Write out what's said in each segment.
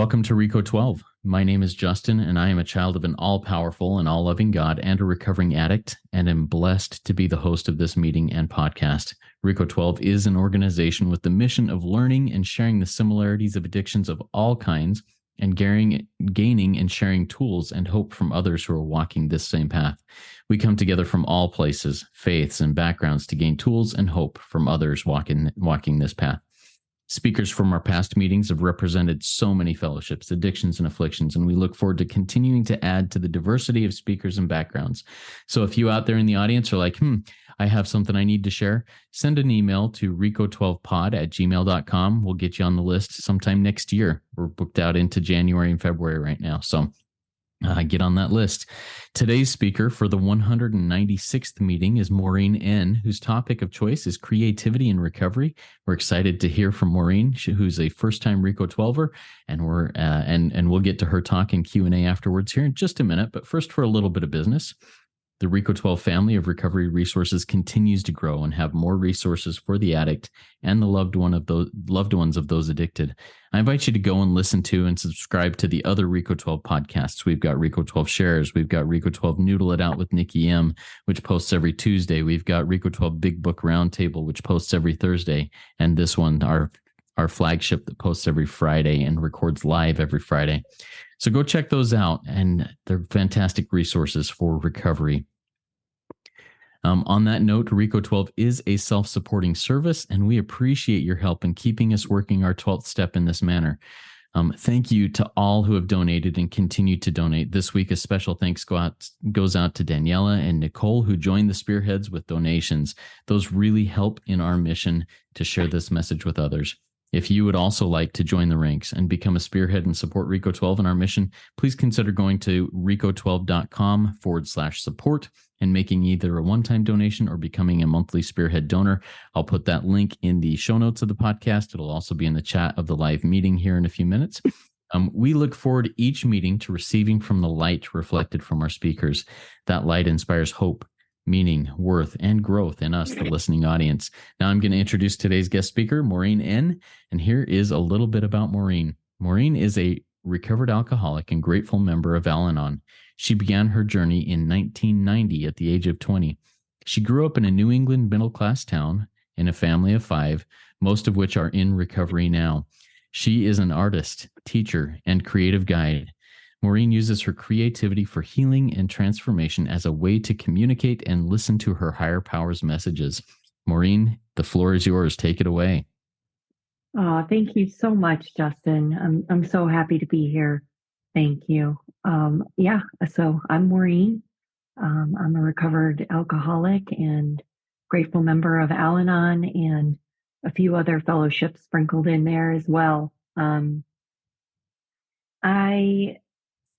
Welcome to RICO 12. My name is Justin, and I am a child of an all-powerful and all-loving God and a recovering addict, and am blessed to be the host of this meeting and podcast. RICO 12 is an organization with the mission of learning and sharing the similarities of addictions of all kinds and gaining and sharing tools and hope from others who are walking this same path. We come together from all places, faiths, and backgrounds to gain tools and hope from others walking this path. Speakers from our past meetings have represented so many fellowships, addictions, and afflictions, and we look forward to continuing to add to the diversity of speakers and backgrounds. So if you out there in the audience are like, I have something I need to share, send an email to rico12pod@gmail.com. We'll get you on the list sometime next year. We're booked out into January and February right now, so get on that list. Today's speaker for the 196th meeting is Maureen N, whose topic of choice is creativity and recovery. We're excited to hear from Maureen, who's a first-time RICO 12er, and we'll get to her talk and Q&A afterwards here in just a minute. But first, for a little bit of business. The RICO 12 family of recovery resources continues to grow and have more resources for the addict and the loved ones of those addicted. I invite you to go and listen to and subscribe to the other RICO 12 podcasts. We've got RICO 12 Shares. We've got RICO 12 Noodle It Out with Nikki M, which posts every Tuesday. We've got RICO 12 Big Book Roundtable, which posts every Thursday. And this one, our flagship, that posts every Friday and records live every Friday. So go check those out, and they're fantastic resources for recovery. On that note, RICO 12 is a self-supporting service, and we appreciate your help in keeping us working our 12th step in this manner. Thank you to all who have donated and continue to donate. This week, a special thanks goes out to Daniela and Nicole, who joined the Spearheads with donations. Those really help in our mission to share this message with others. If you would also like to join the ranks and become a Spearhead and support RICO 12 in our mission, please consider going to rico12.com/support and making either a one-time donation or becoming a monthly Spearhead donor. I'll put that link in the show notes of the podcast. It'll also be in the chat of the live meeting here in a few minutes. We look forward each meeting to receiving from the light reflected from our speakers. That light inspires hope, meaning, worth, and growth in us, the listening audience. Now I'm going to introduce today's guest speaker, Maureen N, and here is a little bit about Maureen. Maureen is a recovered alcoholic and grateful member of Alanon. She began her journey in 1990 at the age of 20. She grew up in a New England middle-class town in a family of 5, most of which are in recovery now. She is an artist, teacher, and creative guide. Maureen uses her creativity for healing and transformation as a way to communicate and listen to her higher power's messages. Maureen, the floor is yours. Take it away. Thank you so much, Justin. I'm so happy to be here. Thank you. So I'm Maureen. I'm a recovered alcoholic and grateful member of Alanon and a few other fellowships sprinkled in there as well.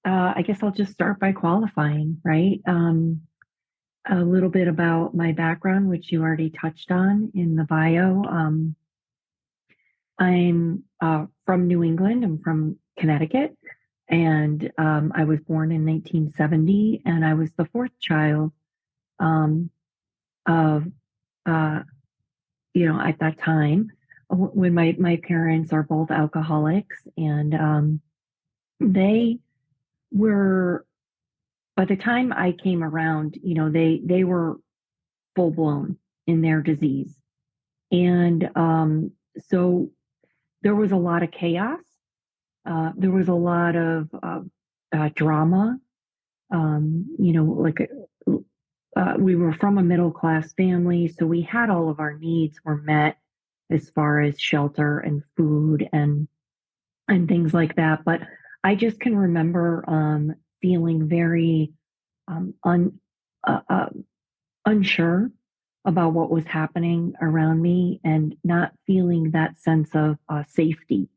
I guess I'll just start by qualifying, right? A little bit about my background, which you already touched on in the bio. I'm from New England. I'm from Connecticut, and I was born in 1970, and I was the 4th child of, at that time, when my parents are both alcoholics, and they were, by the time I came around, they were full blown in their disease. And so there was a lot of chaos. There was a lot of drama. We were from a middle-class family, so we had all of our needs were met as far as shelter and food and things like that. But I just can remember feeling very unsure about what was happening around me and not feeling that sense of safety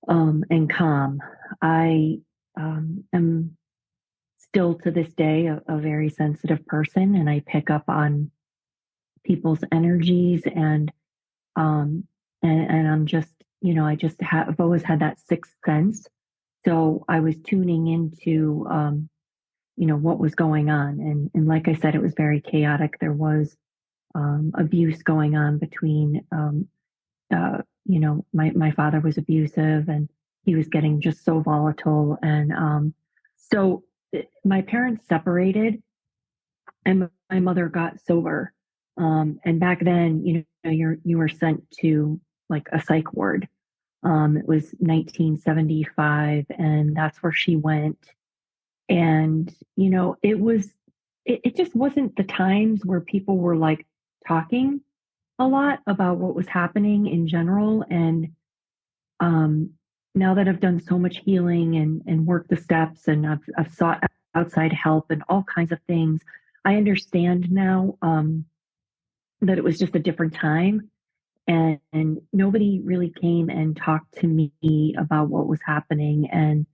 and calm. I am still to this day a very sensitive person, and I pick up on people's energies, and I'm just, I've always had that sixth sense. So I was tuning into, what was going on. And like I said, it was very chaotic. There was abuse going on between, my father was abusive, and he was getting just so volatile. And so my parents separated, and my mother got sober. And back then, you were sent to like a psych ward. It was 1975, and that's where she went. And it just wasn't the times where people were like talking a lot about what was happening in general. And um, now that I've done so much healing and worked the steps, and I've sought outside help and all kinds of things, I understand now that it was just a different time. And nobody really came and talked to me about what was happening. And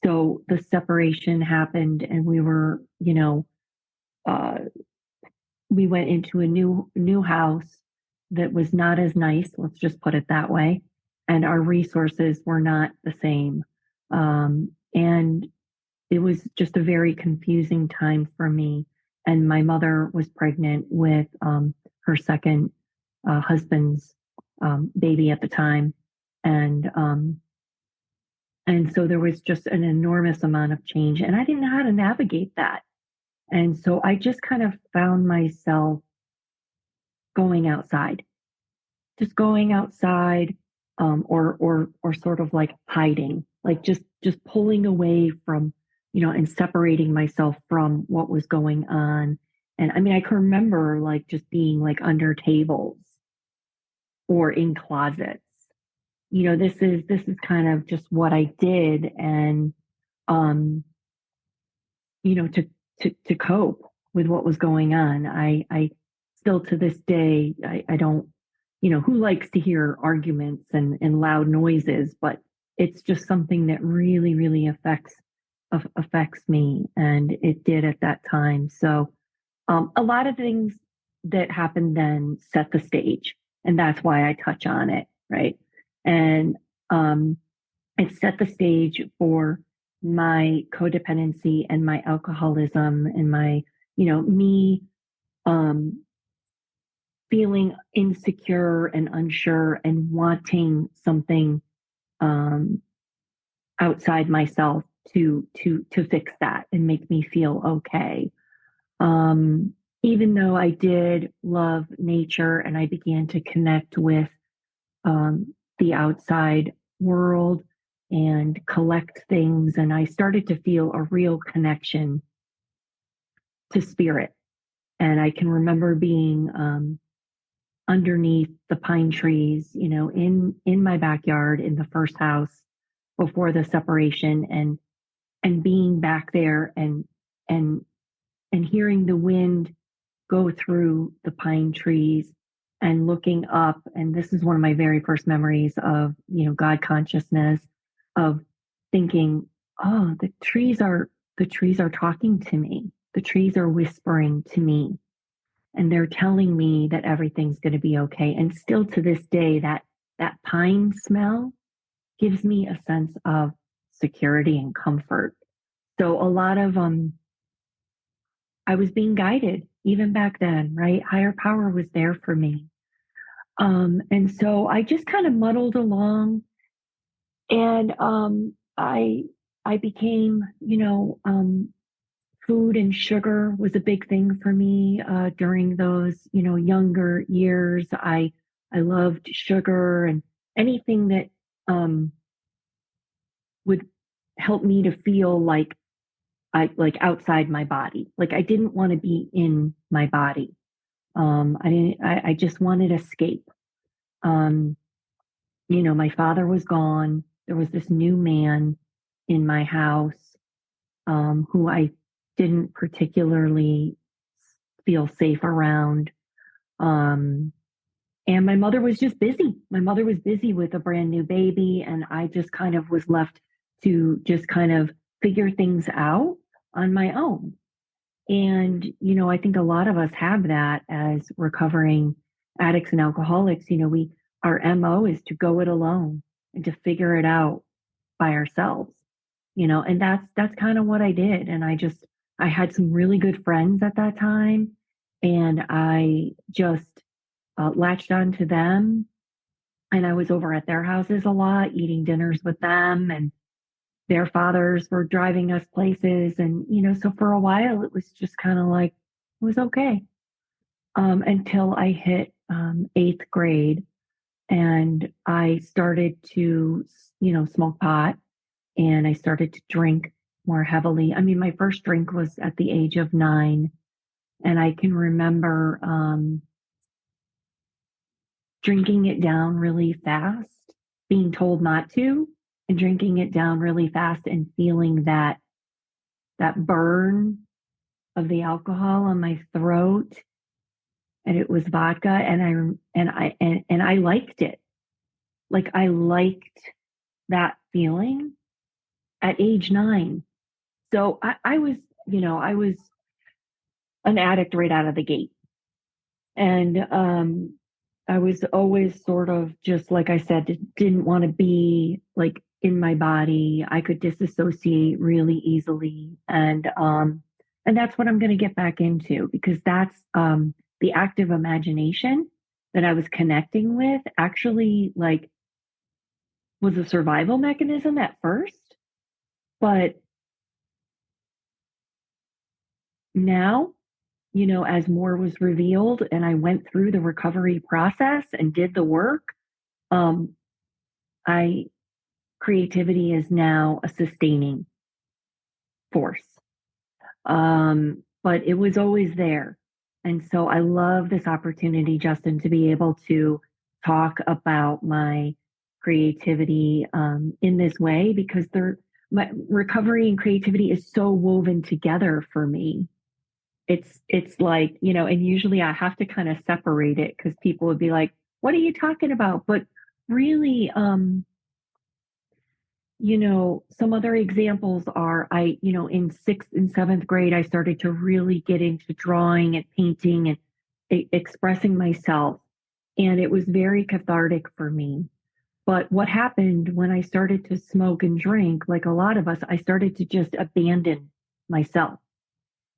so the separation happened, and uh, we went into a new house that was not as nice. Let's just put it that way. And our resources were not the same. And it was just a very confusing time for me. And my mother was pregnant with her second husband's baby at the time. And and so there was just an enormous amount of change, and I didn't know how to navigate that. And so I just kind of found myself going outside, just going outside, or sort of like hiding, like just pulling away from, and separating myself from what was going on. And I mean, I can remember like just being like under tables or in closets. This is kind of just what I did. And um, to cope with what was going on. I still to this day, I don't, who likes to hear arguments and loud noises, but it's just something that really, really affects me. And it did at that time. So a lot of things that happened then set the stage. And that's why I touch on it. Right. And um, it set the stage for my codependency and my alcoholism and my, me um, feeling insecure and unsure and wanting something um, outside myself to fix that and make me feel okay. Um, Even though I did love nature and I began to connect with the outside world and collect things. And I started to feel a real connection to spirit. And I can remember being underneath the pine trees, in my backyard in the first house before the separation, and being back there and and hearing the wind go through the pine trees and looking up. And this is one of my very first memories of, God consciousness, of thinking, oh, the trees are talking to me. The trees are whispering to me, and they're telling me that everything's going to be okay. And still to this day, that pine smell gives me a sense of security and comfort. So a lot of I was being guided even back then, right? Higher power was there for me. And so I just kind of muddled along, and I became, food and sugar was a big thing for me during those, younger years. I loved sugar and anything that um, would help me to feel like outside my body. Like I didn't want to be in my body. I didn't. I just wanted escape. Um, my father was gone. There was this new man in my house who I didn't particularly feel safe around. Um, and my mother was just busy. My mother was busy with a brand new baby, and I just kind of was left to just kind of figure things out on my own. And, I think a lot of us have that as recovering addicts and alcoholics. Our MO is to go it alone and to figure it out by ourselves, and that's kind of what I did. And I had some really good friends at that time, and I just latched onto them And I was over at their houses a lot, eating dinners with them, and their fathers were driving us places. And, so for a while, it was just kind of like, it was okay. Until I hit eighth grade and I started to, smoke pot and I started to drink more heavily. I mean, my first drink was at the age of 9. And I can remember drinking it down really fast, being told not to, and drinking it down really fast and feeling that burn of the alcohol on my throat. And it was vodka, and I liked it. Like I liked that feeling at age 9. So I was an addict right out of the gate. And I was always sort of, just like I said, didn't want to be like in my body. I could disassociate really easily. And that's what I'm going to get back into, because that's the active imagination that I was connecting with actually like was a survival mechanism at first. But now, as more was revealed and I went through the recovery process and did the work, um, I creativity is now a sustaining force. But it was always there. And so I love this opportunity, Justin, to be able to talk about my creativity in this way, because my recovery and creativity is so woven together for me. It's like, and usually I have to kind of separate it because people would be like, what are you talking about? But really, some other examples are in sixth and seventh grade, I started to really get into drawing and painting and expressing myself. And it was very cathartic for me. But what happened when I started to smoke and drink, like a lot of us, I started to just abandon myself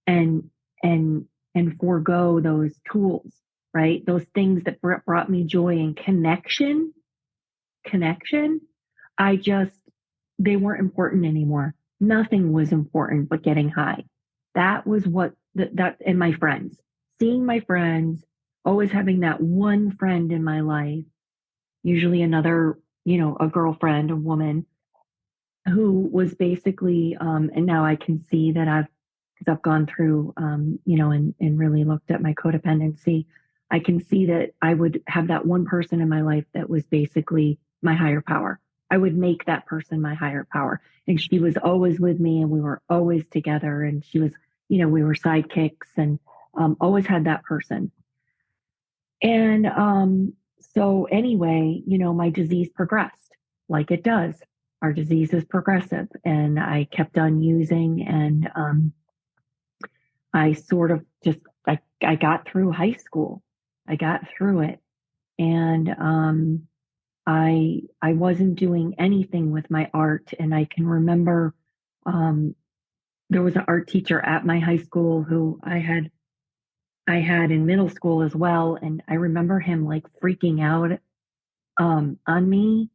and, and, and forego those tools, right? Those things that brought me joy and connection. I just, they weren't important anymore. Nothing was important but getting high. That was what and my friends, seeing my friends, always having that one friend in my life, usually another, a girlfriend, a woman who was basically, and now I can see that because I've gone through, and really looked at my codependency. I can see that I would have that one person in my life that was basically my higher power. I would make that person my higher power. And she was always with me and we were always together. And she was, we were sidekicks and always had that person. And so, anyway, my disease progressed like it does. Our disease is progressive. And I kept on using, and I sort of just, I got through high school. I got through it. And I wasn't doing anything with my art. And I can remember there was an art teacher at my high school who I had in middle school as well. And I remember him like freaking out on me.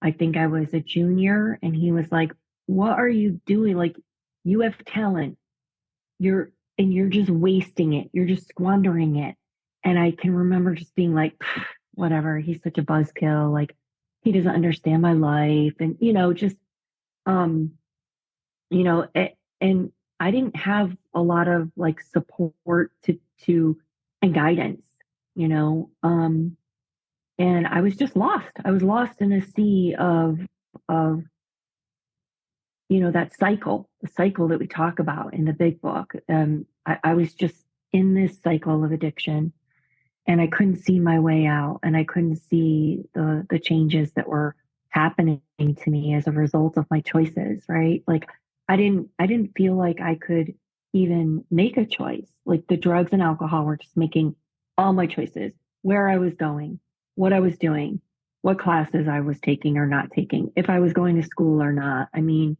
I think I was a junior, and he was like, "What are you doing? Like, you have talent. You're just wasting it. You're just squandering it." And I can remember just being like, "Whatever. He's such a buzzkill. Like, he doesn't understand my life." And just um, and I didn't have a lot of like support to and guidance. You know, and I was just lost. I was lost in a sea of that cycle, the cycle that we talk about in the big book. I was just in this cycle of addiction, and I couldn't see my way out, and I couldn't see the changes that were happening to me as a result of my choices. Right? Like I didn't feel like I could even make a choice. Like the drugs and alcohol were just making all my choices, where I was going, what I was doing, what classes I was taking or not taking, if I was going to school or not. I mean,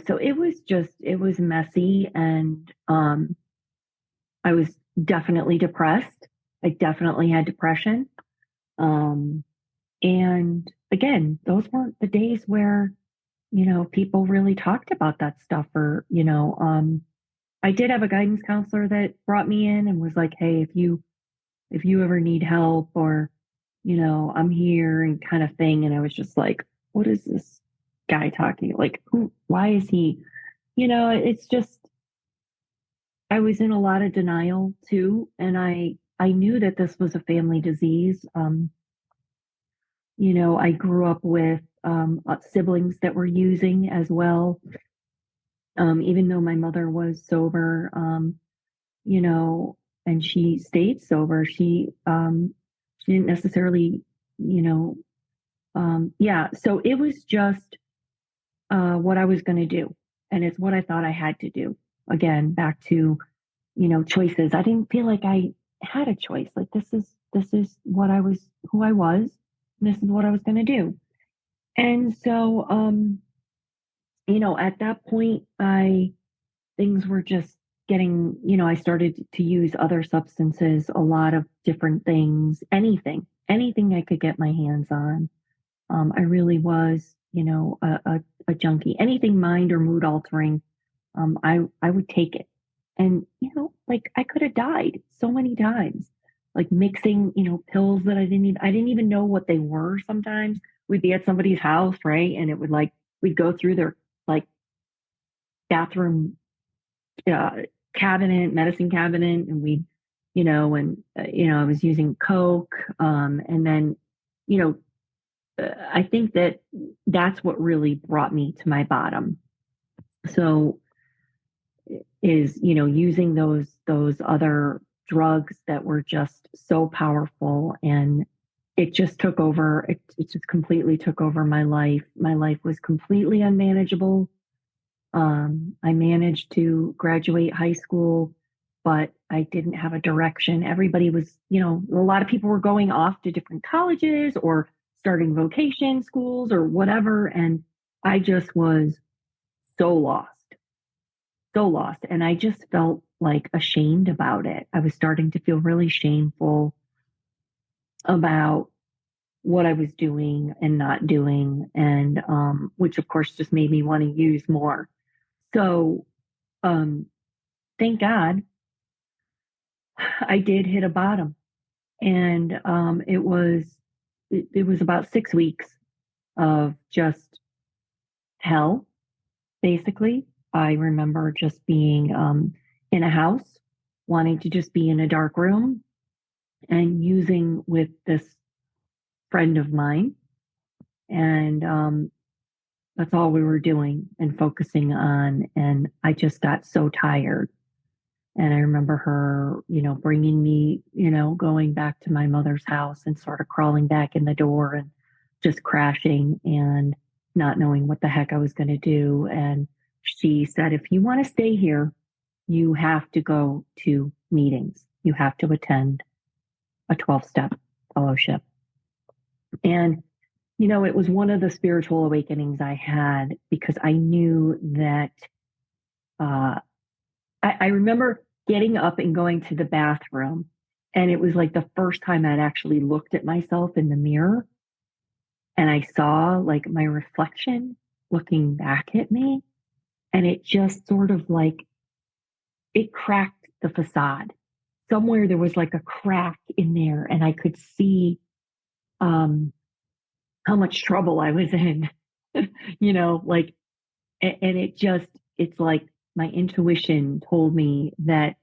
so it was messy, and I was definitely depressed. I definitely had depression. Um, and again, those weren't the days where, people really talked about that stuff or, I did have a guidance counselor that brought me in and was like, "Hey, if you ever need help or, I'm here," and kind of thing. And I was just like, "What is this guy talking? Like, why is he, it's just, I was in a lot of denial too. And I knew that this was a family disease. I grew up with siblings that were using as well. Even though my mother was sober, you know, and she stayed sober. She didn't necessarily, you know, yeah. So it was just what I was going to do, and it's what I thought I had to do. Again, back to choices. I didn't feel like I had a choice. Like this is what I was, who I was. And this is what I was going to do. And so, at that point, I things were just getting, I started to use other substances, a lot of different things, anything I could get my hands on. I really was, a junkie. Anything mind or mood altering, I would take it. And, like I could have died so many times, like mixing, pills that I didn't even know what they were sometimes. We'd be at somebody's house, right? And it would like, we'd go through their like bathroom uh, cabinet, medicine cabinet, and I was using Coke, and then, you know, I think that that's what really brought me to my bottom. So is using those other drugs that were just so powerful, and it just took over. It just completely took over my life. My life was completely unmanageable. I managed to graduate high school, but I didn't have a direction. Everybody was, a lot of people were going off to different colleges or starting vocation schools or whatever. And I just was so lost, so lost. And I just felt like ashamed about it. I was starting to feel really shameful about what I was doing and not doing. And, which of course just made me want to use more. So, um, thank God I did hit a bottom, and it was about 6 weeks of just hell. Basically, I remember just being in a house, wanting to just be in a dark room, and using with this friend of mine, and that's all we were doing and focusing on. And I just got so tired. And I remember her, bringing me, going back to my mother's house and sort of crawling back in the door and just crashing and not knowing what the heck I was going to do. And she said, if you want to stay here, you have to go to meetings. You have to attend a 12-step fellowship. And, it was one of the spiritual awakenings I had because I knew that uh, I remember getting up and going to the bathroom, and it was like the first time I'd actually looked at myself in the mirror, and I saw like my reflection looking back at me, and it just sort of like it cracked the facade. Somewhere there was like a crack in there, and I could see um, how much trouble I was in, like, and it's like my intuition told me that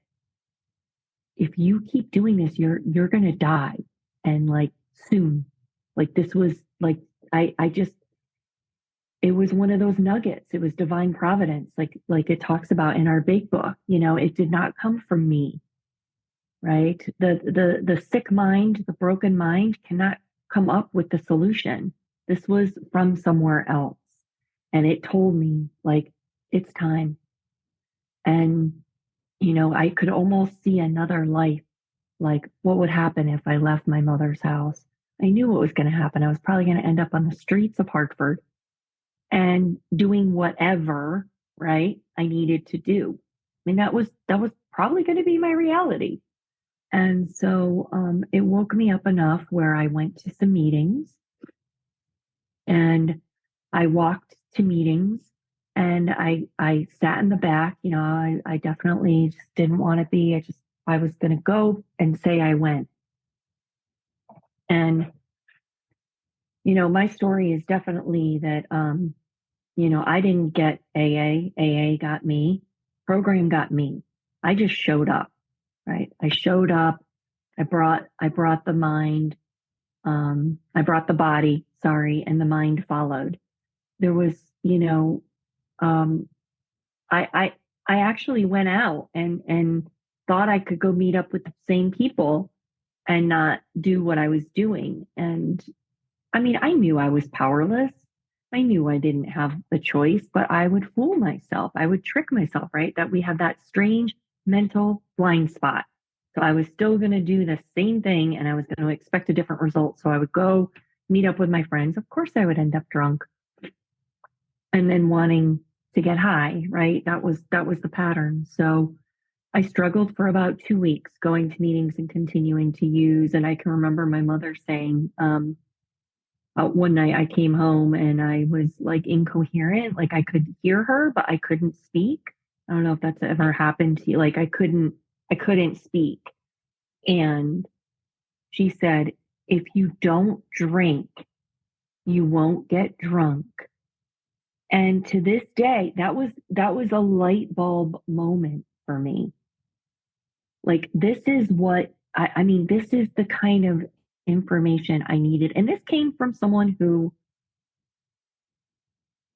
if you keep doing this, you're gonna die, and like soon. Like this was like I just it was one of those nuggets. It was divine providence, like it talks about in our big book. It did not come from me, right? The sick mind, the broken mind cannot come up with the solution. This was from somewhere else. And it told me like it's time. And I could almost see another life. Like, what would happen if I left my mother's house? I knew what was going to happen. I was probably going to end up on the streets of Hartford and doing whatever, right, I needed to do. I mean, that was probably going to be my reality. And so it woke me up enough where I went to some meetings and I walked to meetings and I sat in the back. I definitely just didn't want to be. I was going to go and say I went. And my story is definitely that I didn't get AA. AA got me. Program got me. I just showed up, right? I showed up. I brought the mind. I brought the body, sorry, and the mind followed. There was, um, I I actually went out and thought I could go meet up with the same people and not do what I was doing. And I mean, I knew I was powerless. I knew I didn't have the choice, but I would fool myself. I would trick myself, right? That we have that strange mental blind spot. So I was still going to do the same thing and I was going to expect a different result. So I would go meet up with my friends. Of course, I would end up drunk and then wanting to get high, right? That was the pattern. So I struggled for about 2 weeks going to meetings and continuing to use. And I can remember my mother saying, one night I came home and I was like incoherent, like I could hear her, but I couldn't speak. I don't know if that's ever happened to you. Like I couldn't speak. And she said, if you don't drink, you won't get drunk. And to this day, that was a light bulb moment for me. Like this is what I mean, this is the kind of information I needed. And this came from someone who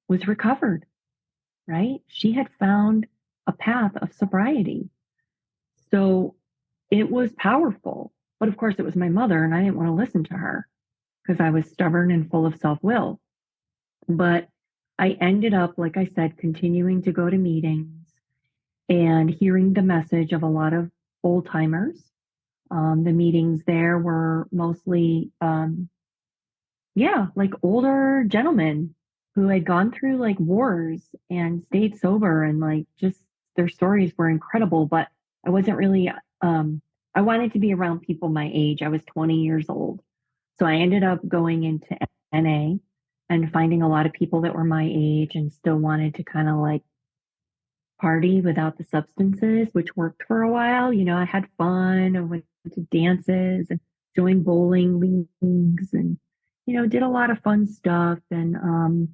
was recovered, right? She had found a path of sobriety. So it was powerful. But of course, it was my mother, and I didn't want to listen to her because I was stubborn and full of self will. But I ended up, like I said, continuing to go to meetings and hearing the message of a lot of old timers. The meetings there were mostly yeah, like older gentlemen who had gone through like wars and stayed sober and like just their stories were incredible. But I wasn't really, I wanted to be around people my age. I was 20 years old. So I ended up going into NA and finding a lot of people that were my age and still wanted to kind of like party without the substances, which worked for a while. I had fun. I went to dances and joined bowling leagues and, did a lot of fun stuff. And,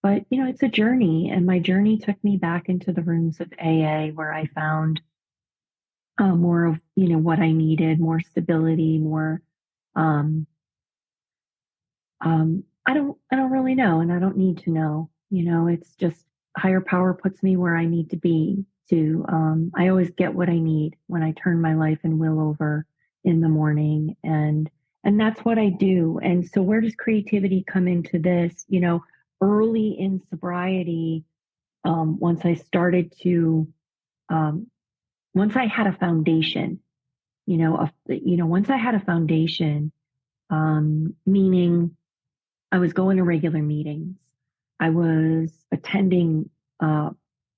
but, it's a journey. And my journey took me back into the rooms of AA where I found more of, what I needed, more stability, more, um, I don't really know, and I don't need to know. It's just higher power puts me where I need to be to, I always get what I need when I turn my life and will over in the morning. And that's what I do. And so where does creativity come into this? Early in sobriety, once I started to, um, once I had a foundation, once I had a foundation, meaning I was going to regular meetings. I was attending a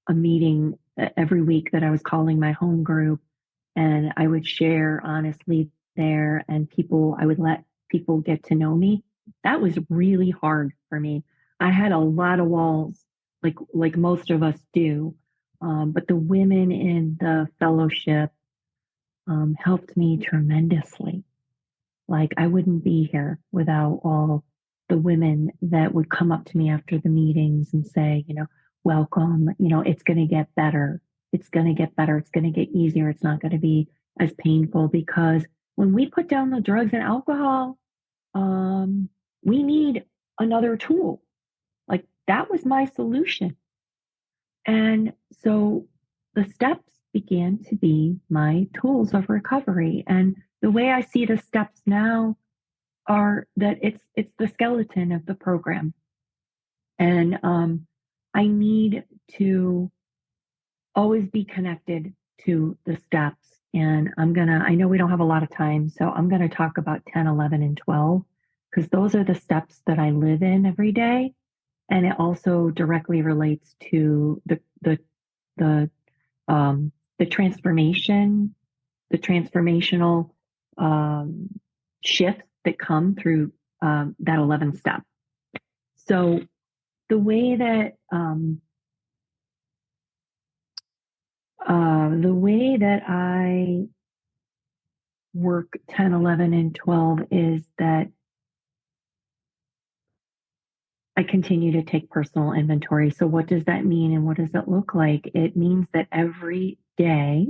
meeting every week that I was calling my home group, and I would share honestly there, and I would let people get to know me. That was really hard for me. I had a lot of walls, like most of us do, but the women in the fellowship helped me tremendously. Like I wouldn't be here without all the women that would come up to me after the meetings and say, welcome, it's going to get better. It's going to get better. It's going to get easier. It's not going to be as painful because when we put down the drugs and alcohol, um, we need another tool. Like that was my solution. And so the steps began to be my tools of recovery. And the way I see the steps now are that it's the skeleton of the program. And I need to always be connected to the steps. And I know we don't have a lot of time, so I'm going to talk about 10, 11, and 12, because those are the steps that I live in every day. And it also directly relates to the, the transformation the transformational um, shifts that come through that 11 step. So the way that I work 10, 11, and 12 is that I continue to take personal inventory. So what does that mean and what does it look like? It means that every day,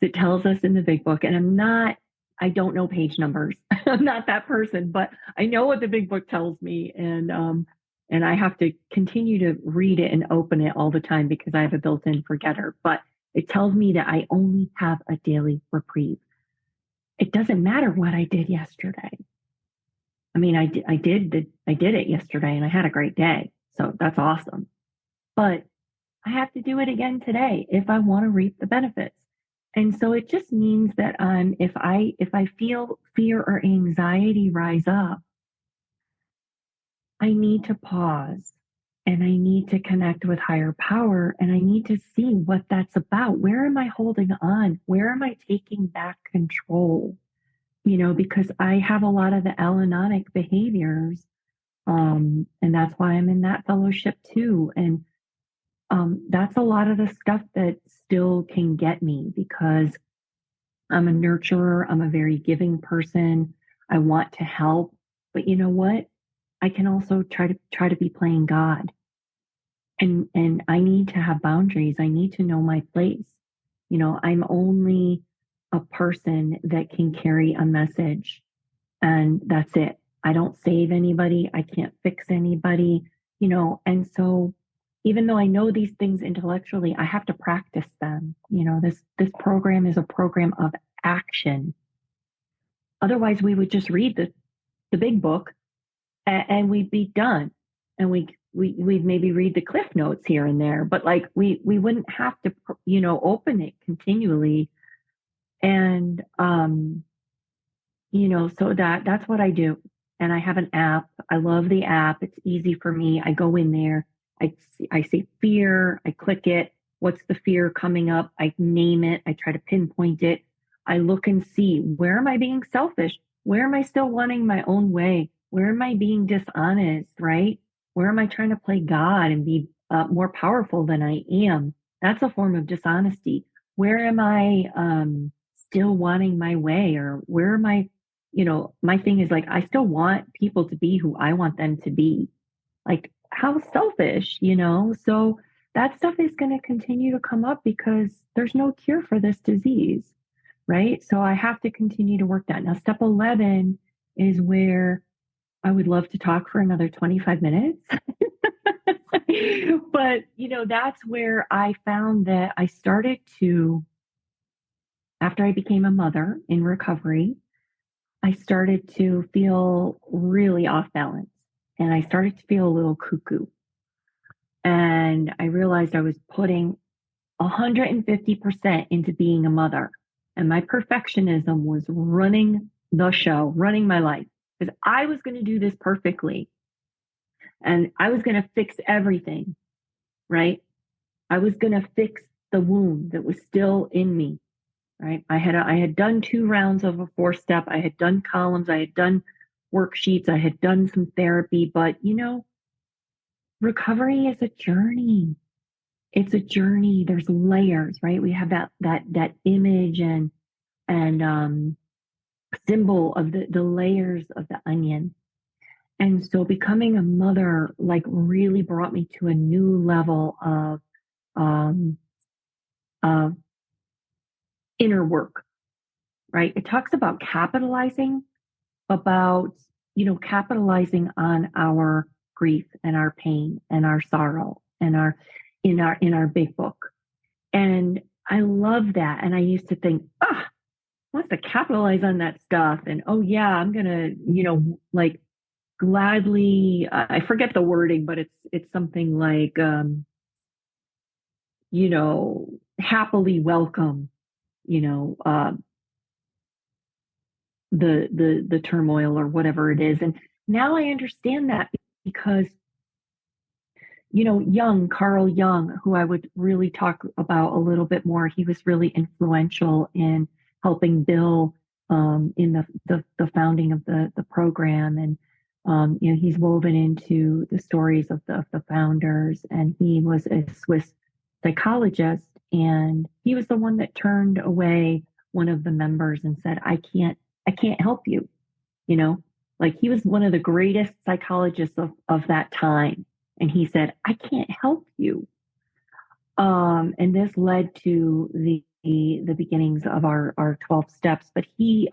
it tells us in the big book, and I don't know page numbers. I'm not that person, but I know what the big book tells me. And I have to continue to read it and open it all the time because I have a built-in forgetter. But it tells me that I only have a daily reprieve. It doesn't matter what I did yesterday. I mean, I did it yesterday and I had a great day. So that's awesome. But I have to do it again today if I want to reap the benefits. And so it just means that if I feel fear or anxiety rise up, I need to pause and I need to connect with higher power and I need to see what that's about. Where am I holding on? Where am I taking back control? Because I have a lot of the Alanonic behaviors. And that's why I'm in that fellowship too. And that's a lot of the stuff that still can get me because I'm a nurturer. I'm a very giving person. I want to help, but you know what? I can also try to be playing God, and I need to have boundaries. I need to know my place. I'm only a person that can carry a message, and that's it. I don't save anybody. I can't fix anybody. And so even though I know these things intellectually, I have to practice them. This program is a program of action. Otherwise, we would just read the big book and we'd be done. And we'd maybe read the cliff notes here and there, but like we wouldn't have to, open it continually. And so that's what I do. And I have an app. I love the app. It's easy for me. I go in there. I see fear. I click it. What's the fear coming up? I name it. I try to pinpoint it. I look and see, where am I being selfish? Where am I still wanting my own way? Where am I being dishonest? Right? Where am I trying to play God and be more powerful than I am? That's a form of dishonesty. Where am I still wanting my way? Or where am I? My thing is like, I still want people to be who I want them to be. Like, how selfish? So that stuff is going to continue to come up because there's no cure for this disease, right? So I have to continue to work that. Now, step 11 is where I would love to talk for another 25 minutes. But, that's where I found that I started to, after I became a mother in recovery, I started to feel really off balance and I started to feel a little cuckoo. And I realized I was putting 150% into being a mother. And my perfectionism was running the show, running my life, because I was going to do this perfectly. And I was going to fix everything, right? I was going to fix the wound that was still in me, right? I had done 2 rounds of a 4-step. I had done columns. I had done worksheets. I had done some therapy, but recovery is a journey. It's a journey. There's layers, right? We have that image and symbol of the layers of the onion. And so becoming a mother like really brought me to a new level um, of inner work, right? It talks about capitalizing on our grief and our pain and our sorrow and in our big book. And I love that. And I used to think, wants to capitalize on that stuff. And oh yeah, I'm gonna, like gladly. I forget the wording, but it's something like, happily welcome, you know, uh, the turmoil or whatever it is. And now I understand that because Carl Jung, who I would really talk about a little bit more, he was really influential in helping Bill in the founding of the program. And he's woven into the stories of the founders. And he was a Swiss psychologist, and he was the one that turned away one of the members and said, I can't help you. You know, like he was one of the greatest psychologists of that time. And he said, I can't help you. And this led to the beginnings of our 12 steps. But he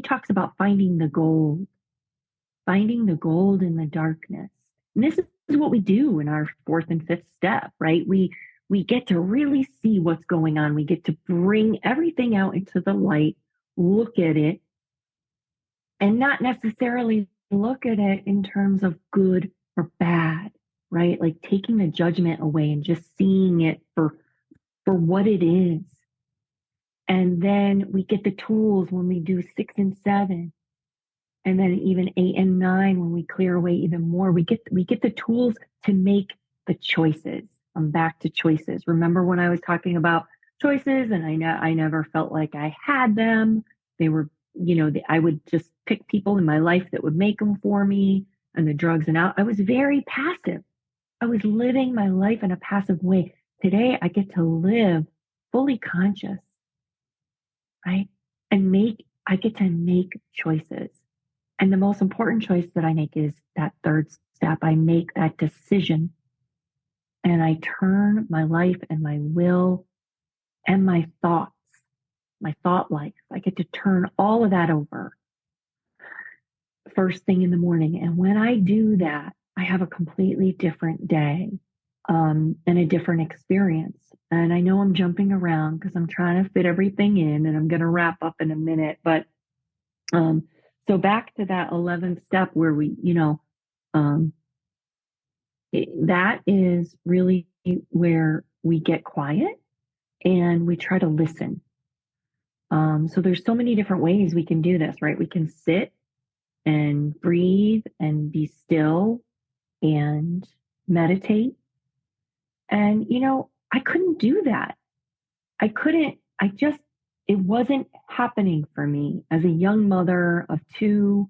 talks about finding the gold in the darkness. And this is what we do in our fourth and fifth step, right? We get to really see what's going on. We get to bring everything out into the light, look at it, and not necessarily look at it in terms of good or bad, right? Like taking the judgment away and just seeing it for what it is. And then we get the tools when we do 6 and 7. And then even 8 and 9, when we clear away even more, we get the tools to make the choices. I'm back to choices. Remember when I was talking about choices, and I never felt like I had them. They were, I would just pick people in my life that would make them for me, and the drugs and out. I was very passive. I was living my life in a passive way. Today, I get to live fully conscious, right? And I get to make choices. And the most important choice that I make is that third step. I make that decision, and I turn my life and my will and my thoughts, my thought life. I get to turn all of that over first thing in the morning. And when I do that, I have a completely different day and a different experience. And I know I'm jumping around because I'm trying to fit everything in, and I'm going to wrap up in a minute. But so back to that 11th step where that is really where we get quiet and we try to listen. So there's so many different ways we can do this, right? We can sit and breathe and be still and meditate. And, I couldn't do that. It wasn't happening for me as a young mother of 2.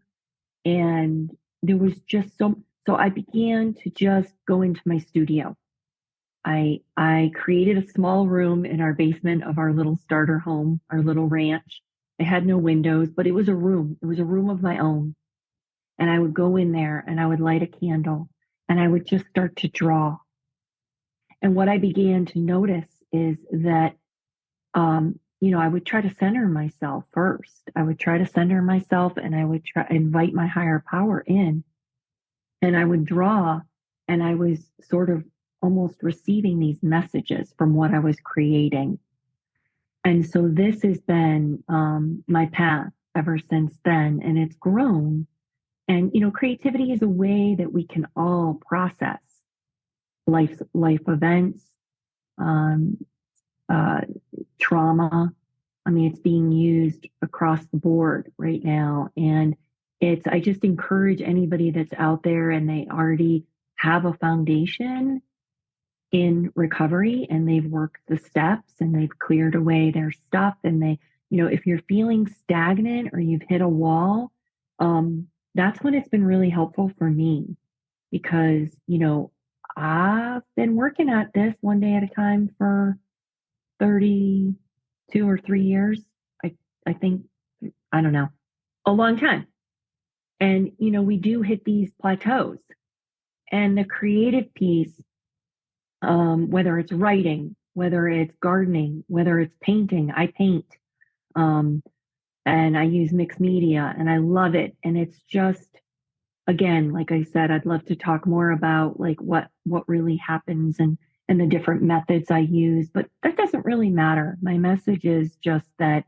And there was just so I began to just go into my studio. I created a small room in our basement of our little starter home, our little ranch. It had no windows, but it was a room. It was a room of my own. And I would go in there and I would light a candle and I would just start to draw. And what I began to notice is that, I would try to center myself first. I would try to center myself, and I would try invite my higher power in, and I would draw, and I was sort of almost receiving these messages from what I was creating. And so this has been my path ever since then, and it's grown. And creativity is a way that we can all process life events, trauma. I mean, it's being used across the board right now. And I just encourage anybody that's out there and they already have a foundation in recovery and they've worked the steps and they've cleared away their stuff. And if you're feeling stagnant or you've hit a wall, that's when it's been really helpful for me because, I've been working at this one day at a time for 32 or 3 years. I think, I don't know, a long time. And, we do hit these plateaus, and the creative piece, whether it's writing, whether it's gardening, whether it's painting, I paint, and I use mixed media and I love it. And it's just, again, like I said, I'd love to talk more about like what really happens and the different methods I use, but that doesn't really matter. My message is just that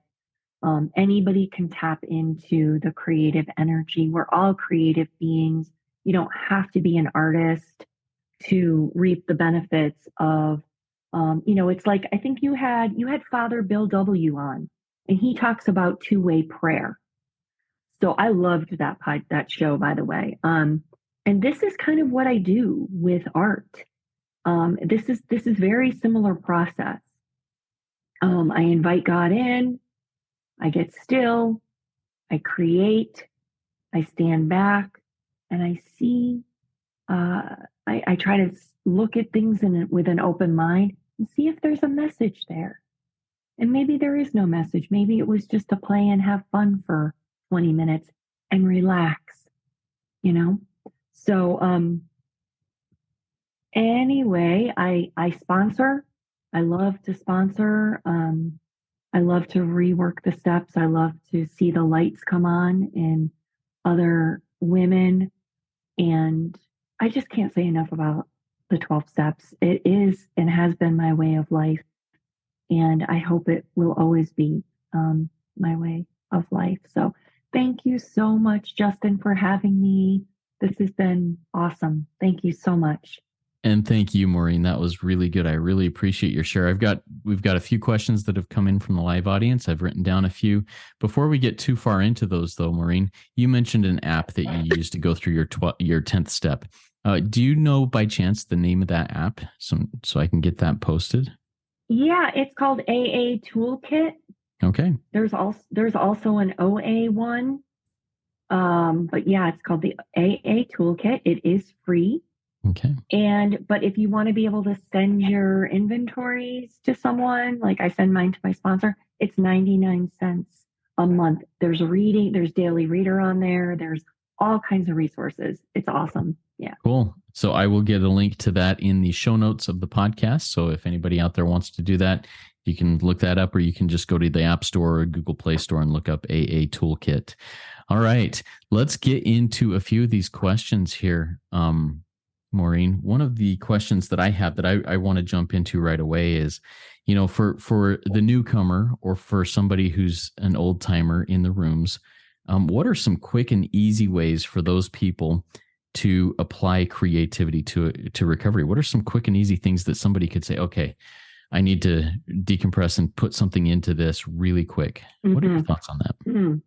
anybody can tap into the creative energy. We're all creative beings. You don't have to be an artist to reap the benefits of, it's like, I think you had Father Bill W. on, and he talks about two-way prayer. So I loved that show, by the way. And this is kind of what I do with art. This is very similar process. I invite God in. I get still, I create, I stand back, and I see. Uh, I try to look at things with an open mind and see if there's a message there. And maybe there is no message. Maybe it was just to play and have fun for 20 minutes and relax, you know? So, anyway, I sponsor. I love to sponsor. I love to rework the steps. I love to see the lights come on in other women. And I just can't say enough about the 12 steps. It is and has been my way of life. And I hope it will always be my way of life. So thank you so much, Justin, for having me. This has been awesome. Thank you so much. And thank you, Maureen. That was really good. I really appreciate your share. We've got a few questions that have come in from the live audience. I've written down a few. Before we get too far into those, though, Maureen, you mentioned an app that you use to go through your 10th step. Do you know by chance the name of that app, so I can get that posted? Yeah, it's called AA Toolkit. Okay. There's also an OA one. But yeah, it's called the AA Toolkit. It is free. Okay. But if you want to be able to send your inventories to someone, like I send mine to my sponsor, it's 99 cents a month. There's daily reader on there. There's all kinds of resources. It's awesome. Yeah. Cool. So I will get a link to that in the show notes of the podcast. So if anybody out there wants to do that, you can look that up, or you can just go to the App Store or Google Play Store and look up AA Toolkit. All right. Let's get into a few of these questions here. Maureen, one of the questions that I have that I want to jump into right away is, for the newcomer or for somebody who's an old timer in the rooms, what are some quick and easy ways for those people to apply creativity to recovery? What are some quick and easy things that somebody could say, okay, I need to decompress and put something into this really quick? Mm-hmm. What are your thoughts on that? Mm-hmm.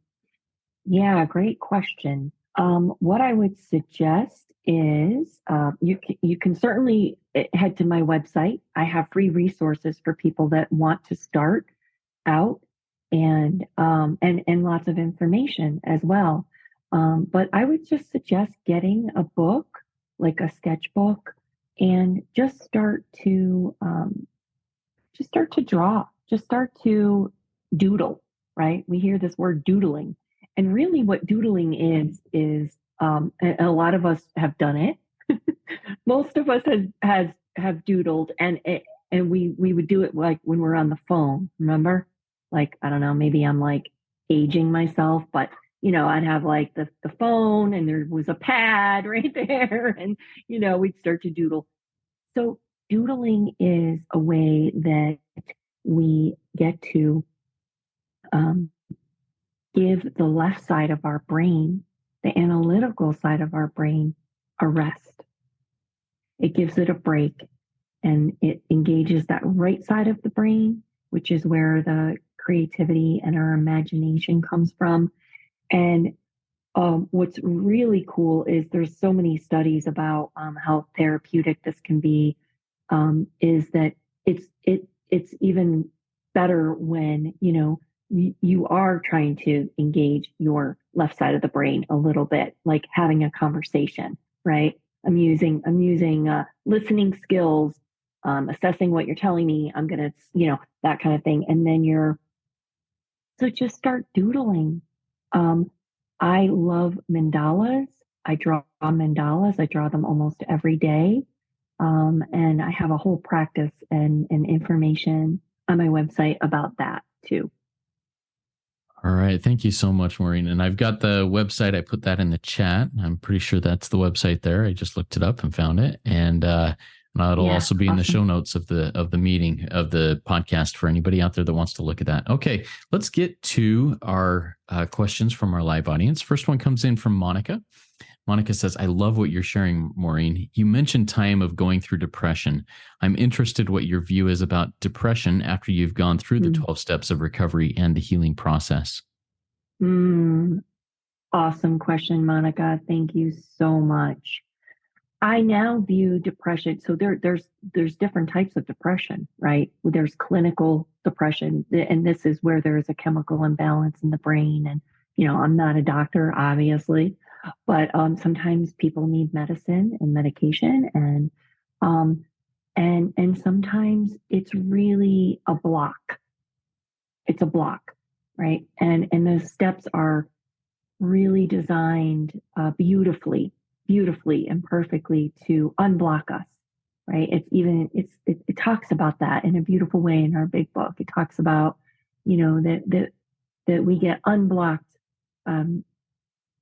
Yeah, great question. What I would suggest is you can certainly head to my website. I have free resources for people that want to start out, and lots of information as well. But I would just suggest getting a book, like a sketchbook, and just start to draw, just start to doodle. Right? We hear this word doodling. And really what doodling is and a lot of us have done it. Most of us have doodled, and we would do it like when we're on the phone, remember? Like, I don't know, maybe I'm like aging myself, but I'd have like the phone and there was a pad right there, and we'd start to doodle. So doodling is a way that we get to give the left side of our brain, the analytical side of our brain, a rest. It gives it a break, and it engages that right side of the brain, which is where the creativity and our imagination comes from. And what's really cool is there's so many studies about how therapeutic this can be. Is that it's even better when you are trying to engage your left side of the brain a little bit, like having a conversation, right? I'm using listening skills, assessing what you're telling me. I'm gonna, that kind of thing. And then so just start doodling. I love mandalas. I draw mandalas. I draw them almost every day. And I have a whole practice and information on my website about that too. All right. Thank you so much, Maureen. And I've got the website. I put that in the chat. I'm pretty sure that's the website there. I just looked it up and found it. And it'll also be in the show notes of the meeting, of the podcast, for anybody out there that wants to look at that. Okay. Let's get to our questions from our live audience. First one comes in from Monica. Monica says, I love what you're sharing, Maureen. You mentioned time of going through depression. I'm interested what your view is about depression after you've gone through the 12 steps of recovery and the healing process. Awesome question, Monica. Thank you so much. I now view depression. So there's different types of depression, right? There's clinical depression, and this is where there is a chemical imbalance in the brain. And I'm not a doctor, obviously, but sometimes people need medicine and medication, um, and sometimes it's really a block. It's a block, right? And the steps are really designed beautifully and perfectly to unblock us, right? It talks about that in a beautiful way in our big book. It talks about, that we get unblocked, um,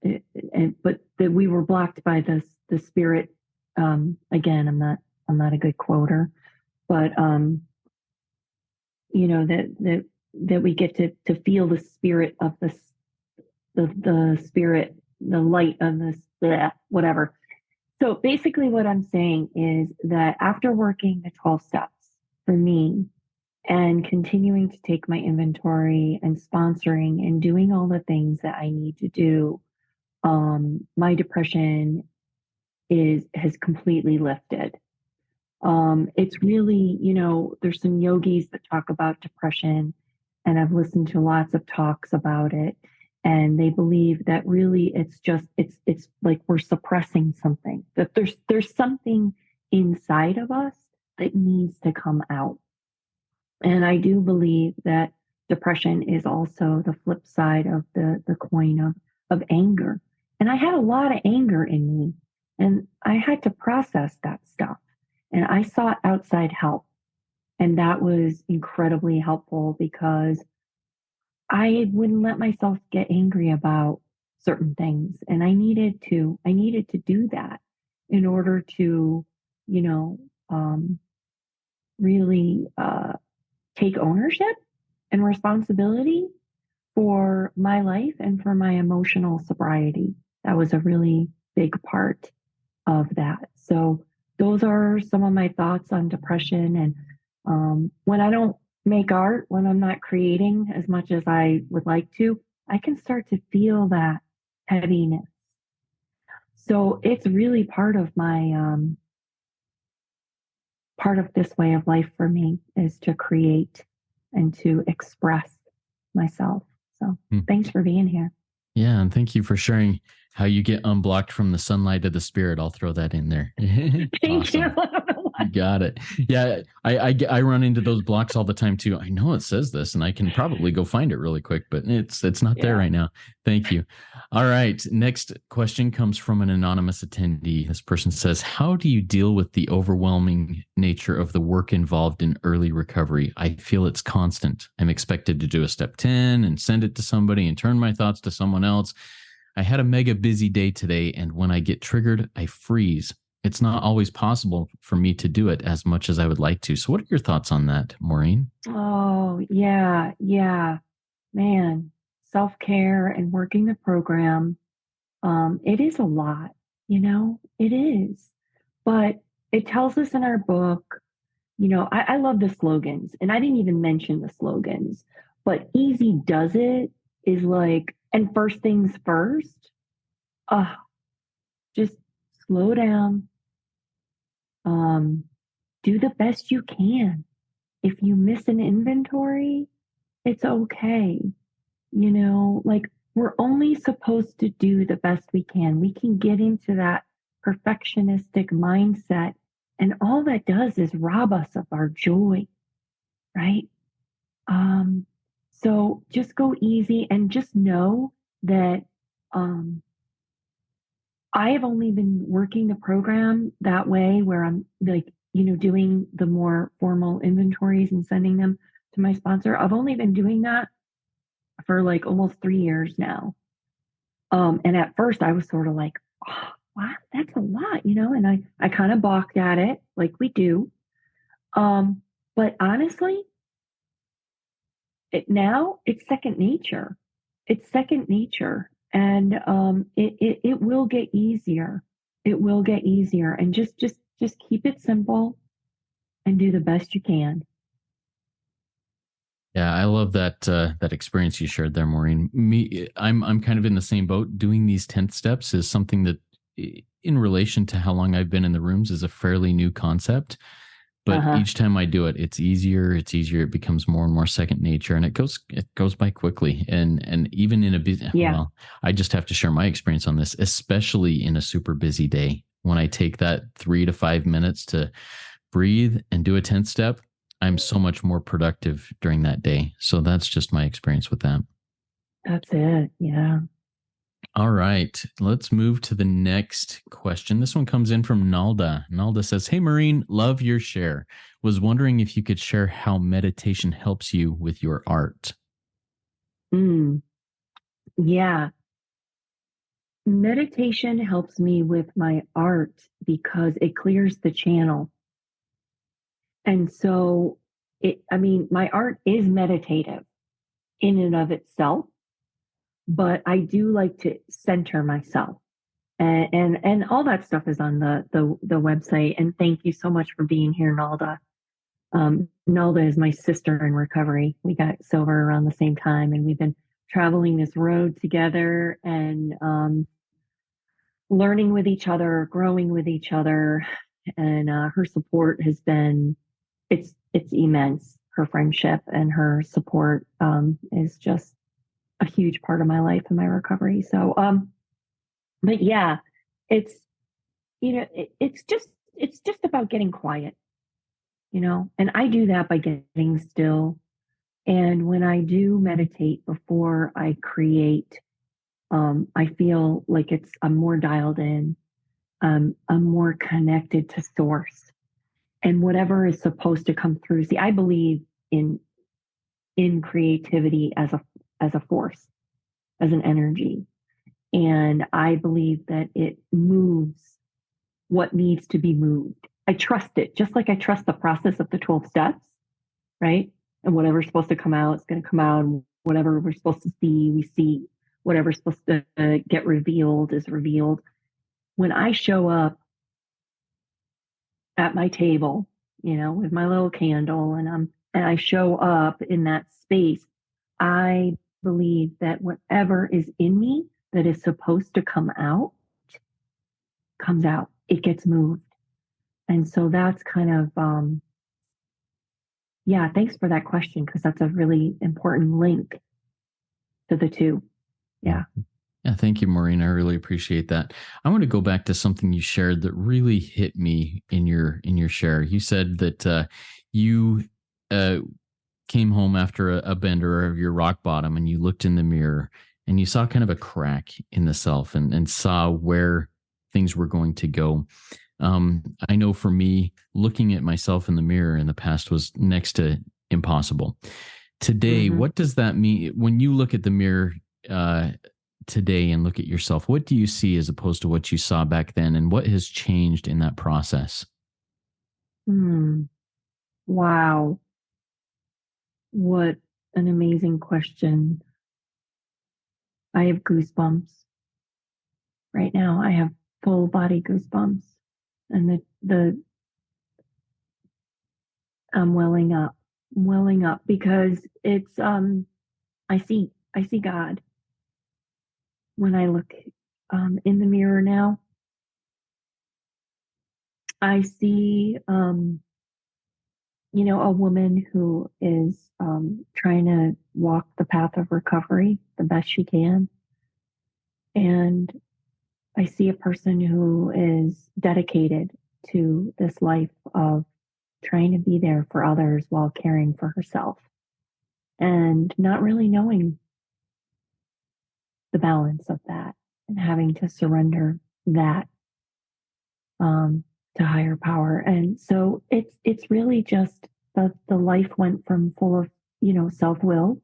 but that we were blocked by the spirit. Again, I'm not a good quoter, but that we get to feel the spirit of the spirit, the light of this, whatever. So basically, what I'm saying is that after working the 12 steps for me and continuing to take my inventory and sponsoring and doing all the things that I need to do, my depression has completely lifted. It's really, there's some yogis that talk about depression, and I've listened to lots of talks about it. And they believe that really it's like we're suppressing something, that there's something inside of us that needs to come out. And I do believe that depression is also the flip side of the coin of anger. And I had a lot of anger in me, and I had to process that stuff. And I sought outside help. And that was incredibly helpful because I wouldn't let myself get angry about certain things. And I needed to do that in order to, you know, um, really take ownership and responsibility for my life and for my emotional sobriety. That was a really big part of that. So those are some of my thoughts on depression. And when I don't make art, when I'm not creating as much as I would like to, I can start to feel that heaviness. So it's really part of this way of life for me is to create and to express myself. So thanks for being here. Yeah, and thank you for sharing how you get unblocked from the sunlight of the spirit. I'll throw that in there. Thank you. You got it. Yeah, I run into those blocks all the time too. I know it says this, and I can probably go find it really quick, but it's not there right now. Thank you. All right, next question comes from an anonymous attendee. This person says, "How do you deal with the overwhelming nature of the work involved in early recovery? I feel it's constant. I'm expected to do a step 10 and send it to somebody and turn my thoughts to someone else. I had a mega busy day today, and when I get triggered, I freeze. It's not always possible for me to do it as much as I would like to." So what are your thoughts on that, Maureen? Oh, yeah, man. Self-care and working the program. It is a lot, it is. But it tells us in our book, I love the slogans, and I didn't even mention the slogans, but easy does it is like, and first things first, just slow down, do the best you can. If you miss an inventory, it's okay. Like we're only supposed to do the best we can. We can get into that perfectionistic mindset, and all that does is rob us of our joy, right? So just go easy and just know that um, I have only been working the program that way where I'm like, doing the more formal inventories and sending them to my sponsor. I've only been doing that for like almost 3 years now. And at first I was sort of like, oh, wow, that's a lot, and I kind of balked at it like we do. But honestly, now it's second nature. It's second nature. And it will get easier. It will get easier. And just keep it simple and do the best you can. Yeah, I love that experience you shared there, Maureen. I'm kind of in the same boat. Doing these 10th steps is something that in relation to how long I've been in the rooms, is a fairly new concept. But Uh-huh. each time I do it, it's easier. It's easier. It becomes more and more second nature, and it goes by quickly. And even in a busy, Yeah, well, I just have to share my experience on this, especially in a super busy day. When I take that 3 to 5 minutes to breathe and do a 10 step, I'm so much more productive during that day. So that's just my experience with that. that's it. Yeah. All right, let's move to the next question. This one comes in from Nalda. Nalda says, "Hey, Maureen, love your share. Was wondering if you could share how meditation helps you with your art." Mm, yeah. Meditation helps me with my art because it clears the channel. And so I mean, my art is meditative in and of itself, but I do like to center myself. And all that stuff is on the website. And thank you so much for being here, Nalda. Nalda is my sister in recovery. We got sober around the same time, and we've been traveling this road together and learning with each other, growing with each other. And her support has been it's immense. Her friendship and her support is just a huge part of my life and my recovery. So, but yeah, it's it's just about getting quiet, and I do that by getting still. And when I do meditate before I create, I feel like I'm more dialed in. I'm more connected to source and whatever is supposed to come through. See, I believe in creativity as a force, as an energy, and I believe that it moves what needs to be moved. I trust it, just like I trust the process of the 12 steps, right? And whatever's supposed to come out is going to come out. And whatever we're supposed to see, we see. Whatever's supposed to get revealed is revealed. When I show up at my table, with my little candle, and I show up in that space, I believe that whatever is in me that is supposed to come out comes out. It gets moved. And so that's kind of yeah, thanks for that question because that's a really important link to the two. Yeah. Yeah, thank you, Maureen. I really appreciate that. I want to go back to something you shared that really hit me in your share. You said that you uh, came home after a bender of your rock bottom, and you looked in the mirror and you saw kind of a crack in the self, and saw where things were going to go. I know for me, looking at myself in the mirror in the past was next to impossible. Today, Hmm. what does that mean when you look at the mirror today and look at yourself? What do you see as opposed to what you saw back then, and what has changed in that process? Hmm. Wow. What an amazing question. I have goosebumps right now. I have full body goosebumps. And the I'm welling up. I'm welling up because it's I see God when I look in the mirror now. I see a woman who is trying to walk the path of recovery the best she can. And I see a person who is dedicated to this life of trying to be there for others while caring for herself and not really knowing the balance of that and having to surrender that to higher power. And so it's really just the life went from full of self will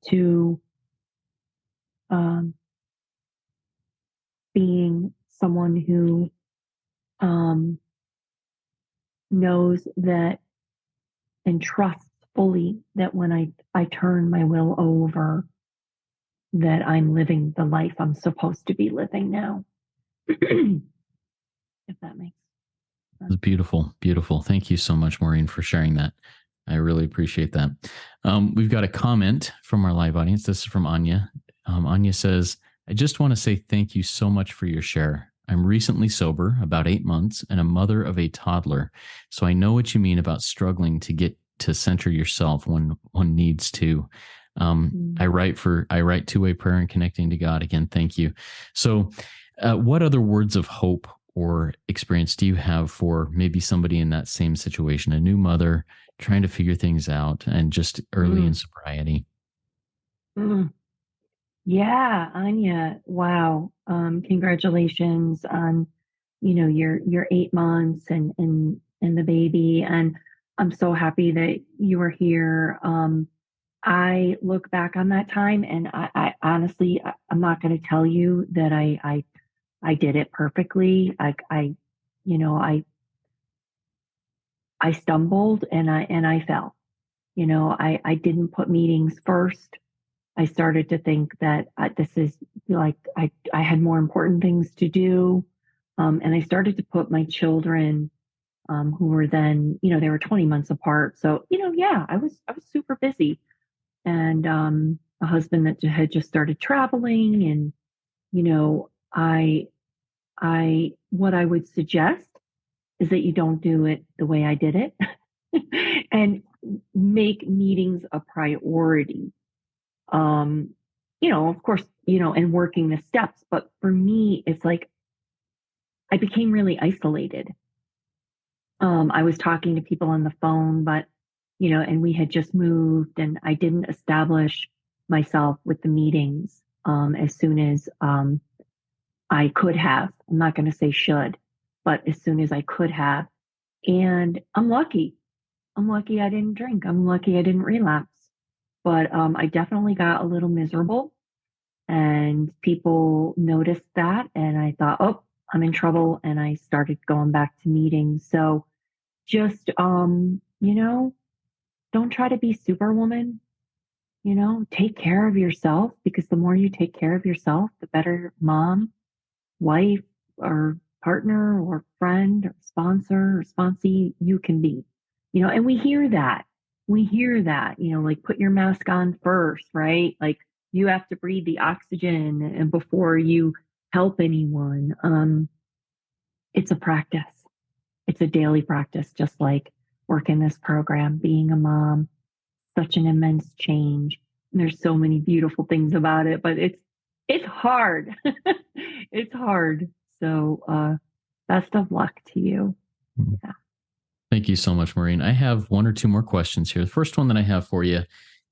to um, being someone who um, knows that and trusts fully that when I turn my will over, that I'm living the life I'm supposed to be living now. If that makes sense. It's beautiful, beautiful. Thank you so much, Maureen, for sharing that. I really appreciate that. We've got a comment from our live audience. This is from Anya. Anya says, I just want to say thank you so much for your share. I'm recently sober, about 8 months, and a mother of a toddler. So I know what you mean about struggling to get to center yourself when one needs to. Mm. I write two-way prayer and connecting to God. Again, thank you. So, what other words of hope or experience do you have for maybe somebody in that same situation, a new mother trying to figure things out and just early in Mm. sobriety? Mm. Yeah, Anya, wow. Congratulations on, your 8 months and the baby. And I'm so happy that you are here. I look back on that time and I honestly, I'm not going to tell you that I did it perfectly. You know, I stumbled and I fell. I didn't put meetings first. I started to think that this is like I had more important things to do, and I started to put my children, who were then, they were 20 months apart. So, yeah, I was super busy, and a husband that had just started traveling, and you know, I what I would suggest is that you don't do it the way I did it, and make meetings a priority. um of course, and working the steps, but for me it's like I became really isolated. I was talking to people on the phone, but and we had just moved and I didn't establish myself with the meetings as soon as I could have. I'm not going to say should, but as soon as I could have. And I'm lucky I didn't drink. I'm lucky I didn't relapse, but I definitely got a little miserable. And people noticed that, and I thought, oh, I'm in trouble, and I started going back to meetings. So just don't try to be superwoman. Take care of yourself, because the more you take care of yourself, the better mom, wife, or partner or friend or sponsor or sponsee you can be. And we hear that, like put your mask on first, right? Like you have to breathe the oxygen and before you help anyone. It's a practice. It's a daily practice, just like working this program, being a mom, such an immense change. And there's so many beautiful things about it, but it's hard. It's hard. So best of luck to you. Yeah. Thank you so much, Maureen. I have one or two more questions here. The first one that I have for you,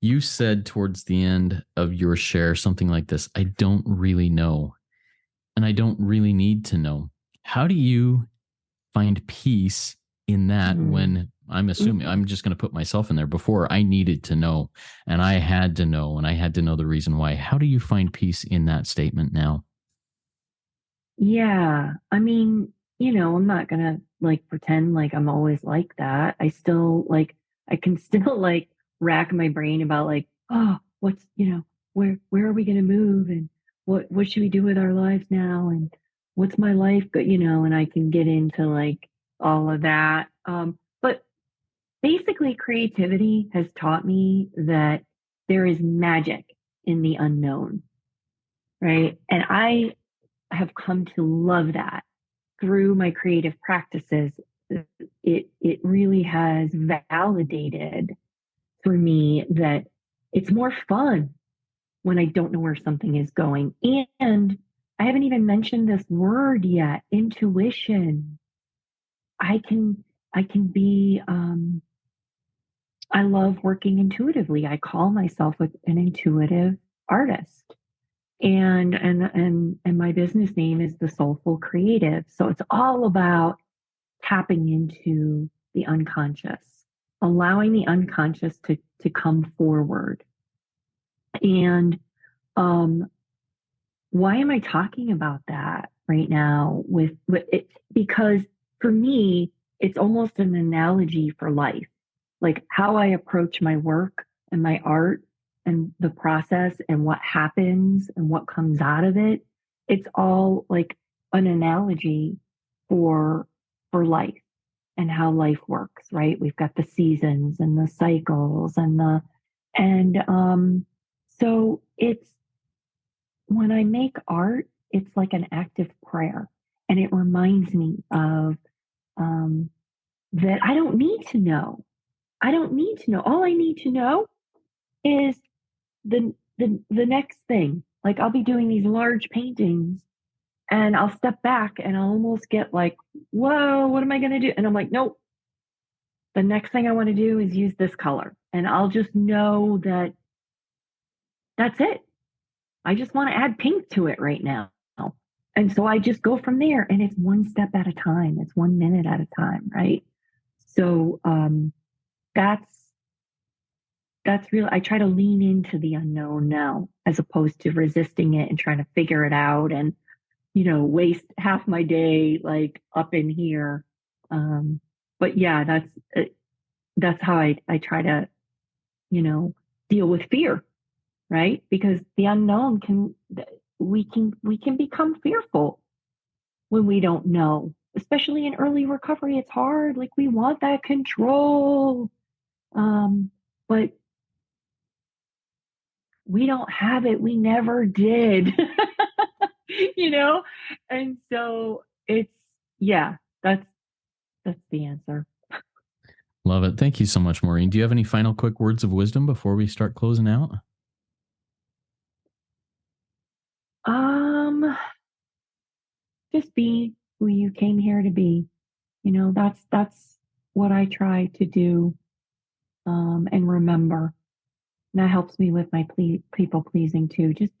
you said towards the end of your share something like this: I don't really know, and I don't really need to know. How do you find peace in that Mm. when I'm assuming Mhm. I'm just going to put myself in there? Before, I needed to know and I had to know and I had to know the reason why. How do you find peace in that statement now? Yeah. I mean, I'm not gonna like pretend like I'm always like that. I can still like rack my brain about like, oh, where are we gonna move, and what should we do with our lives now, and what's my life and I can get into like all of that. But basically creativity has taught me that there is magic in the unknown, right? And I have come to love that through my creative practices. It really has validated for me that it's more fun when I don't know where something is going. And I haven't even mentioned this word yet, intuition. I can be I love working intuitively. I call myself an intuitive artist. And my business name is the Soulful Creative. So it's all about tapping into the unconscious, allowing the unconscious to come forward. And um, why am I talking about that right now? With it, because for me, it's almost an analogy for life, like how I approach my work and my art and the process and what happens and what comes out of it. It's all like an analogy for life and how life works, right? We've got the seasons and the cycles and so when I make art, it's like an active prayer, and it reminds me of um, that I don't need to know. I don't need to know. All I need to know is the next thing. Like I'll be doing these large paintings, and I'll step back, and I'll almost get like, "Whoa, what am I going to do?" And I'm like, "Nope. The next thing I want to do is use this color," and I'll just know that that's it. I just want to add pink to it right now. And so I just go from there, and it's one step at a time. It's 1 minute at a time, right? So that's real. I try to lean into the unknown now, as opposed to resisting it and trying to figure it out, and waste half my day like up in here. But yeah, that's how I try to deal with fear, right? Because the unknown we can become fearful when we don't know, especially in early recovery. It's hard. Like we want that control. But we don't have it. We never did. And so yeah, that's the answer. Love it. Thank you so much, Maureen. Do you have any final quick words of wisdom before we start closing out? Just be who you came here to be. That's what I try to do, and remember. And that helps me with my people pleasing too. Just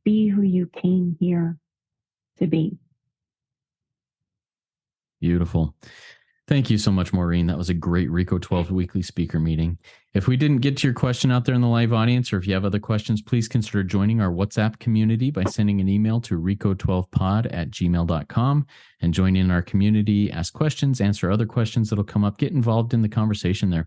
be who you came here to be. Beautiful. Thank you so much, Maureen. That was a great RICO 12 weekly speaker meeting. If we didn't get to your question out there in the live audience, or if you have other questions, please consider joining our WhatsApp community by sending an email to rico12pod@gmail.com and join in our community, ask questions, answer other questions that'll come up, get involved in the conversation there.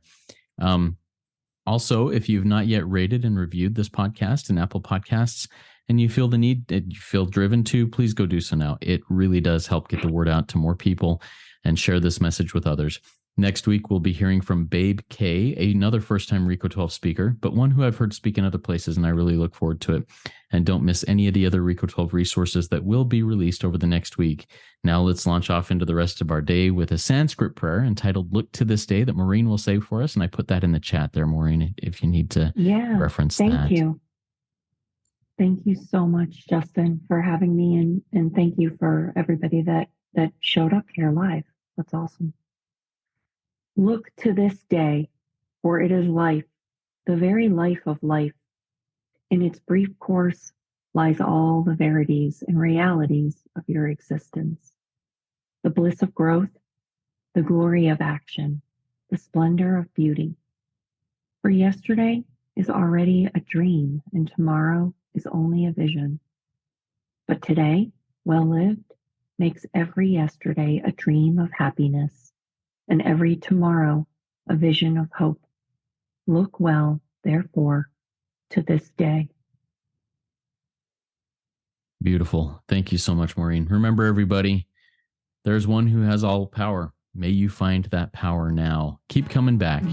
Also, if you've not yet rated and reviewed this podcast in Apple Podcasts, and you feel the need, you feel driven to, please go do so now. It really does help get the word out to more people and share this message with others. Next week, we'll be hearing from Babe K, another first-time RICO 12 speaker, but one who I've heard speak in other places, and I really look forward to it. And don't miss any of the other RICO 12 resources that will be released over the next week. Now let's launch off into the rest of our day with a Sanskrit prayer entitled Look to This Day that Maureen will say for us. And I put that in the chat there, Maureen, if you need to reference that. Thank you. Thank you so much, Justin, for having me, and thank you for everybody that showed up here live. That's awesome. Look to this day, for it is life, the very life of life. In its brief course lies all the verities and realities of your existence. The bliss of growth, the glory of action, the splendor of beauty. For yesterday is already a dream, and tomorrow is only a vision. But today, well lived, makes every yesterday a dream of happiness, and every tomorrow a vision of hope. Look well, therefore, to this day. Beautiful. Thank you so much, Maureen. Remember, everybody, there's one who has all power. May you find that power now. Keep coming back.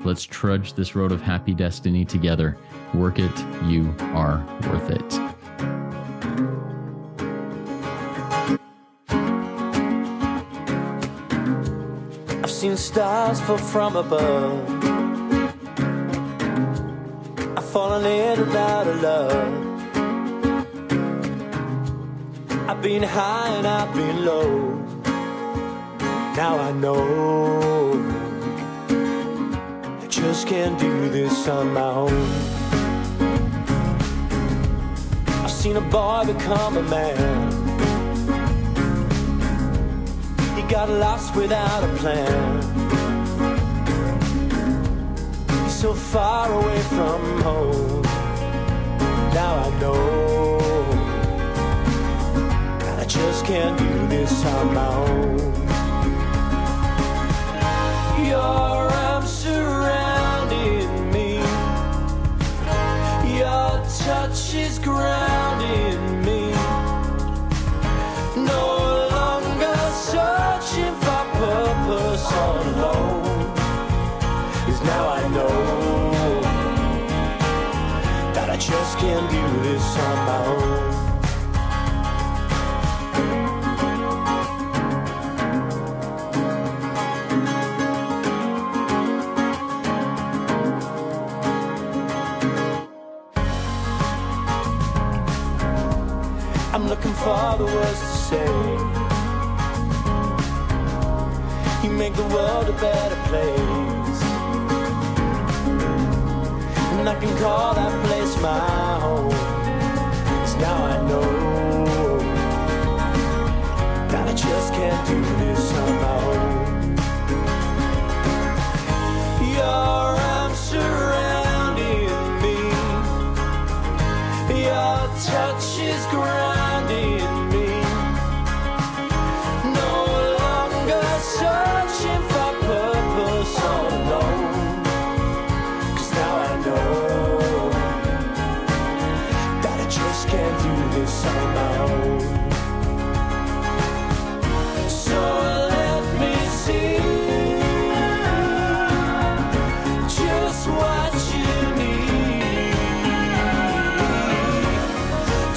Let's trudge this road of happy destiny together. Work it. You are worth it. I've seen stars fall from above. I've fallen in and out of love. I've been high and I've been low. Now I know I just can't do this on my own. I've seen a boy become a man. He got lost without a plan. He's so far away from home. Now I know I just can't do this on my own. Your arms surrounding me. Your touch is grounding me. No longer searching for purpose all alone. 'Cause now I know that I just can't do this on my own. I'm looking for the words to say. You make the world a better place, and I can call that place my home. 'Cause now I know that I just can't do this on my own. Your arms surrounding me, your touch is grounding me. No longer searching for purpose all alone. 'Cause now I know that I just can't do this on my own. So let me see just what you need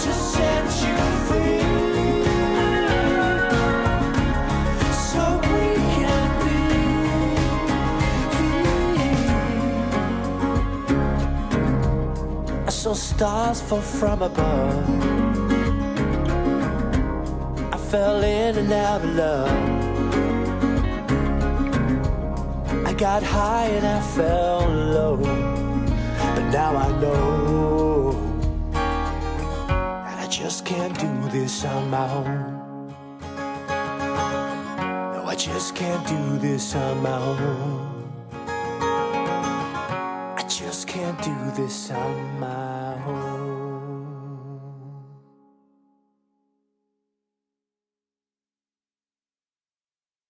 to set you free, so we can be. I saw stars fall from above. I fell in and out of love. I got high and I fell low. But now I know that I just can't do this on my own. No, I just can't do this on my own. I just can't do this on my own.